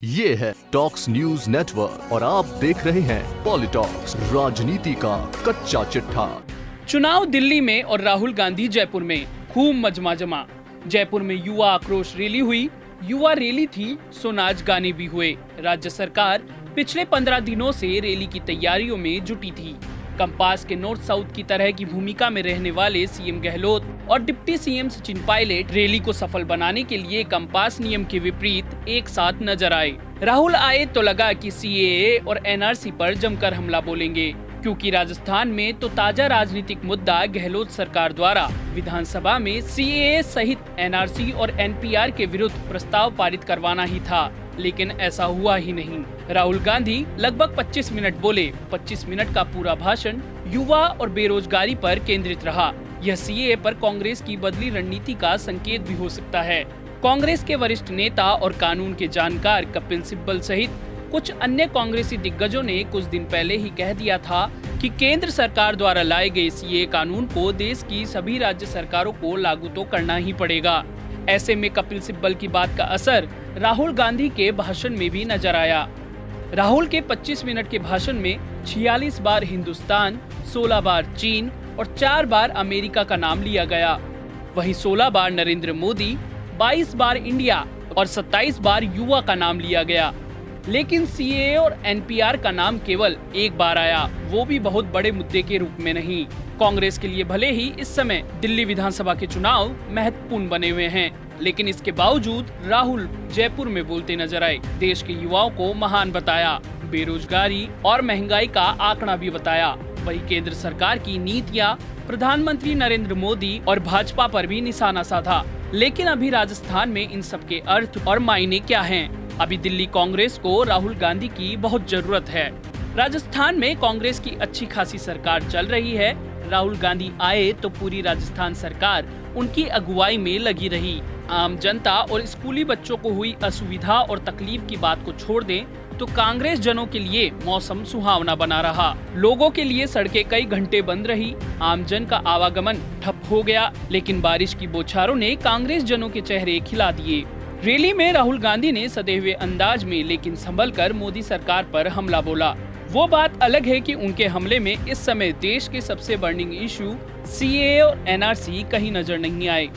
ये है talks news network और आप देख रहे हैं पॉलिटॉक्स, राजनीति का कच्चा चिट्ठा। चुनाव दिल्ली में और राहुल गांधी जयपुर में, खूब मजमा जमा। जयपुर में युवा आक्रोश रैली हुई। युवा रैली थी सो नाच गाने भी हुए। राज्य सरकार पिछले 15 दिनों से रैली की तैयारियों में जुटी थी। कंपास के नॉर्थ साउथ की तरह की भूमिका में रहने वाले सीएम गहलोत और deputy CM Sachin Pilot rally को सफल बनाने के लिए कंपास नियम के विपरीत एक साथ नजर आए। राहुल आए तो लगा कि सीएए और एनआरसी पर जमकर हमला बोलेंगे, क्योंकि राजस्थान में तो ताजा राजनीतिक मुद्दा गहलोत सरकार द्वारा विधानसभा में सीएए सहित एनआरसी और एनपीआर के विरुद्ध प्रस्ताव पारित करवाना ही था, लेकिन ऐसा हुआ ही नहीं। राहुल गांधी लगभग 25 मिनट बोले। 25 मिनट का पूरा भाषण युवा और बेरोजगारी पर केंद्रित रहा। यह सीएए पर कांग्रेस की बदली रणनीति का संकेत भी हो सकता है। कांग्रेस के वरिष्ठ नेता और कानून के जानकार कपिल सिब्बल सहित कुछ अन्य कांग्रेसी दिग्गजों ने कुछ दिन पहले ही कह दिया था कि केंद्र सरकार द्वारा लाए गए सीएए कानून को देश की सभी राज्य सरकारों को लागू तो करना ही पड़ेगा। ऐसे में कपिल सिब्बल की बात का असर राहुल गांधी के भाषण में भी नजर आया। राहुल के 25 मिनट के भाषण में 46 बार हिंदुस्तान, 16 बार चीन और 4 बार अमेरिका का नाम लिया गया। वहीं 16 बार नरेंद्र मोदी, 22 बार इंडिया और 27 बार युवा का नाम लिया गया। लेकिन सीएए और एनपीआर का नाम केवल एक बार आया, वो भी बहुत बड़े मुद्दे के रूप में नहीं। कांग्रेस के लिए भले ही इस समय दिल्ली विधानसभा के चुनाव महत्वपूर्ण बने हुए हैं, लेकिन इसके बावजूद राहुल जयपुर में बोलते नजर आए। देश के युवाओं को महान बताया, बेरोजगारी और महंगाई का आंकड़ा भी बताया। वही केंद्र सरकार की नीतियां, प्रधानमंत्री नरेंद्र मोदी और भाजपा पर भी निशाना साधा। लेकिन अभी राजस्थान में इन सब के अर्थ और मायने क्या हैं? अभी दिल्ली कांग्रेस को राहुल गांधी की बहुत जरूरत है। राजस्थान में कांग्रेस की अच्छी खासी सरकार चल रही है। राहुल गांधी आए तो पूरी राजस्थान सरकार उनकी अगुवाई में लगी रही। आम जनता और स्कूली बच्चों को हुई असुविधा और तकलीफ की बात को छोड़ दें तो कांग्रेस जनों के लिए मौसम सुहावना बना रहा। लोगों के लिए सड़कें कई घंटे बंद रही, आम जन का आवागमन ठप हो गया, लेकिन बारिश की बौछारों ने कांग्रेस जनों के चेहरे खिला दिए। रैली में राहुल गांधी ने सधे हुए अंदाज में लेकिन संभल कर मोदी सरकार पर हमला बोला। वो बात अलग है कि उनके हमले में इस समय देश के सबसे बर्निंग इशू सीएए और एनआरसी कहीं नजर नहीं आए।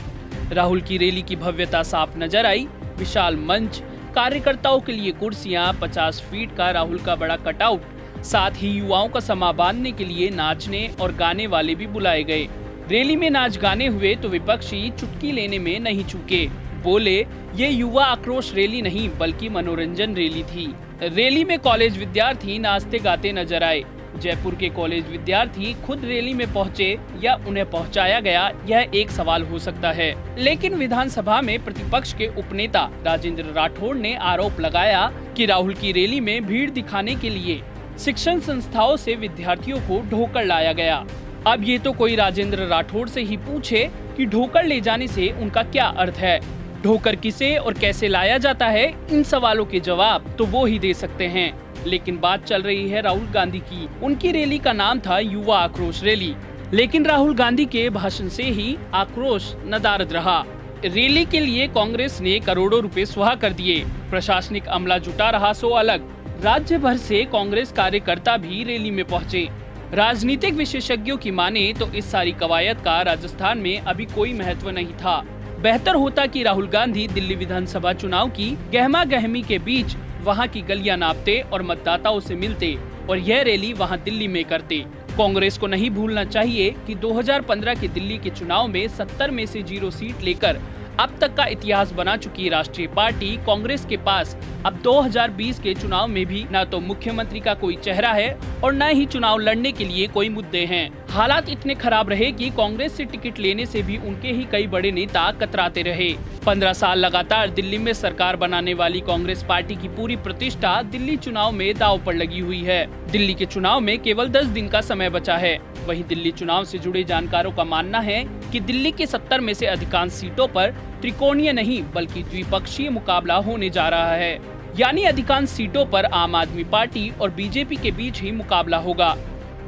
राहुल की रैली की भव्यता साफ नजर आई। विशाल मंच, कार्यकर्ताओं के लिए कुर्सियां, 50 फीट का राहुल का बड़ा कटआउट, साथ ही युवाओं का समा बांधने के लिए नाचने और गाने वाले भी बुलाए गए। रैली में नाच गाने हुए तो विपक्षी चुटकी लेने में नहीं चूके। बोले, ये युवा आक्रोश रैली नहीं बल्कि मनोरंजन रैली थी। रैली में कॉलेज विद्यार्थी नाचते गाते नजर आए। जयपुर के कॉलेज विद्यार्थी खुद रैली में पहुंचे या उन्हें पहुंचाया गया, यह एक सवाल हो सकता है। लेकिन विधानसभा में प्रतिपक्ष के उपनेता राजेंद्र राठौड़ ने आरोप लगाया कि राहुल की रैली में भीड़ दिखाने के लिए शिक्षण संस्थाओं से विद्यार्थियों को ढोकर लाया गया। अब ये तो कोई राजेंद्र राठौड़ से ही पूछे कि ढोकर ले जाने से उनका क्या अर्थ है। ढोकर किसे और कैसे लाया जाता है, इन सवालों के जवाब तो वो ही दे सकते हैं। लेकिन बात चल रही है राहुल गांधी की। उनकी रैली का नाम था युवा आक्रोश रैली, लेकिन राहुल गांधी के भाषण से ही आक्रोश नदारद रहा। रैली के लिए कांग्रेस ने करोड़ों रुपए सुहा कर दिए। प्रशासनिक अमला जुटा रहा सो अलग। राज्य भर से कांग्रेस कार्यकर्ता भी रैली में पहुंचे। राजनीतिक विशेषज्ञों की माने तो इस सारी कवायद का राजस्थान में अभी कोई महत्व नहीं था। बेहतर होता कि राहुल गांधी दिल्ली विधानसभा चुनाव की गहमा गहमी के बीच वहां की गलियां नापते और मतदाताओं से मिलते और यह रैली वहां दिल्ली में करते। कांग्रेस को नहीं भूलना चाहिए कि 2015 के दिल्ली के चुनाव में 70 में से 0 सीट लेकर अब तक का इतिहास बना चुकी राष्ट्रीय पार्टी कांग्रेस के पास अब 2020 के चुनाव में भी न तो मुख्यमंत्री का कोई चेहरा है और न ही चुनाव लड़ने के लिए कोई मुद्दे हैं। हालात इतने खराब रहे कि कांग्रेस से टिकट लेने से भी उनके ही कई बड़े नेता कतराते रहे। 15 साल लगातार दिल्ली में सरकार बनाने वाली कांग्रेस पार्टी की पूरी प्रतिष्ठा दिल्ली चुनाव में दांव पर लगी हुई है। दिल्ली के चुनाव में केवल 10 दिन का समय बचा है। वहीं दिल्ली चुनाव से जुड़े जानकारों का मानना है कि दिल्ली के 70 में से अधिकांश सीटों पर त्रिकोणीय नहीं बल्कि द्विपक्षीय मुकाबला होने जा रहा है। यानी अधिकांश सीटों पर आम आदमी पार्टी और बीजेपी के बीच ही मुकाबला होगा।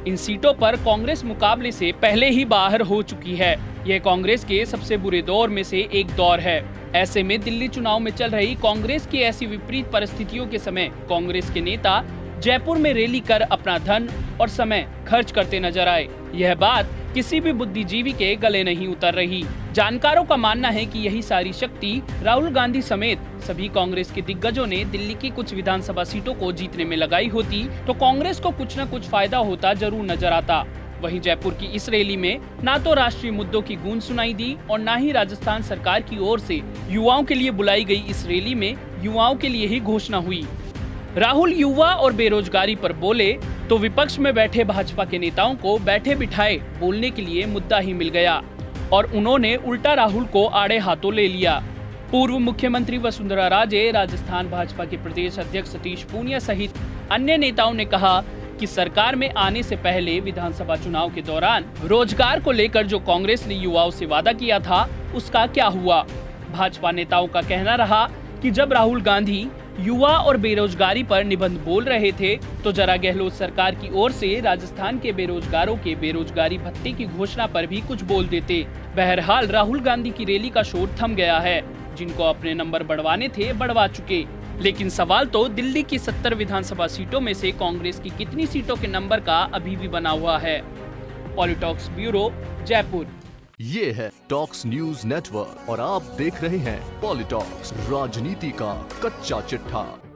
इन सीटों पर कांग्रेस मुकाबले से पहले ही बाहर हो चुकी है। यह कांग्रेस के सबसे बुरे दौर में से एक दौर है। ऐसे में दिल्ली चुनाव में चल रही कांग्रेस की ऐसी विपरीत परिस्थितियों के समय कांग्रेस के नेता जयपुर में रैली कर अपना धन और समय खर्च करते नजर आए। यह बात किसी भी बुद्धिजीवी के गले नहीं उतर रही। जानकारों का मानना है कि यही सारी शक्ति राहुल गांधी समेत सभी कांग्रेस के दिग्गजों ने दिल्ली की कुछ विधानसभा सीटों को जीतने में लगाई होती तो कांग्रेस को कुछ न कुछ फायदा होता जरूर नजर आता। वहीं जयपुर की इस रैली में ना तो राष्ट्रीय मुद्दों की गूंज सुनाई दी और ना ही राजस्थान सरकार की ओर से युवाओं के लिए बुलाई गई इस रैली में युवाओं के लिए ही घोषणा हुई। राहुल युवा और बेरोजगारी पर बोले तो विपक्ष में बैठे भाजपा के नेताओं को बैठे बिठाए बोलने के लिए मुद्दा ही मिल गया और उन्होंने उल्टा राहुल को आड़े हाथों ले लिया। पूर्व मुख्यमंत्री वसुंधरा राजे, राजस्थान भाजपा के प्रदेश अध्यक्ष सतीश पूनिया सहित अन्य नेताओं ने कहा कि सरकार में आने से पहले विधानसभा चुनाव के दौरान रोजगार को लेकर जो कांग्रेस ने युवाओं से वादा किया था उसका क्या हुआ। भाजपा नेताओं का कहना रहा कि जब राहुल गांधी युवा और बेरोजगारी पर निबंध बोल रहे थे तो जरा गहलोत सरकार की ओर से राजस्थान के बेरोजगारों के बेरोजगारी भत्ते की घोषणा पर भी कुछ बोल देते। बहरहाल राहुल गांधी की रैली का शोर थम गया है। जिनको अपने नंबर बढ़वाने थे बढ़वा चुके, लेकिन सवाल तो दिल्ली की 70 विधानसभा सीटों में से कांग्रेस की कितनी सीटों के नंबर का अभी भी बना हुआ है। पॉलिटॉक्स ब्यूरो, जयपुर। ये है टॉक्स न्यूज नेटवर्क और आप देख रहे हैं पॉलिटॉक्स, राजनीति का कच्चा चिट्ठा।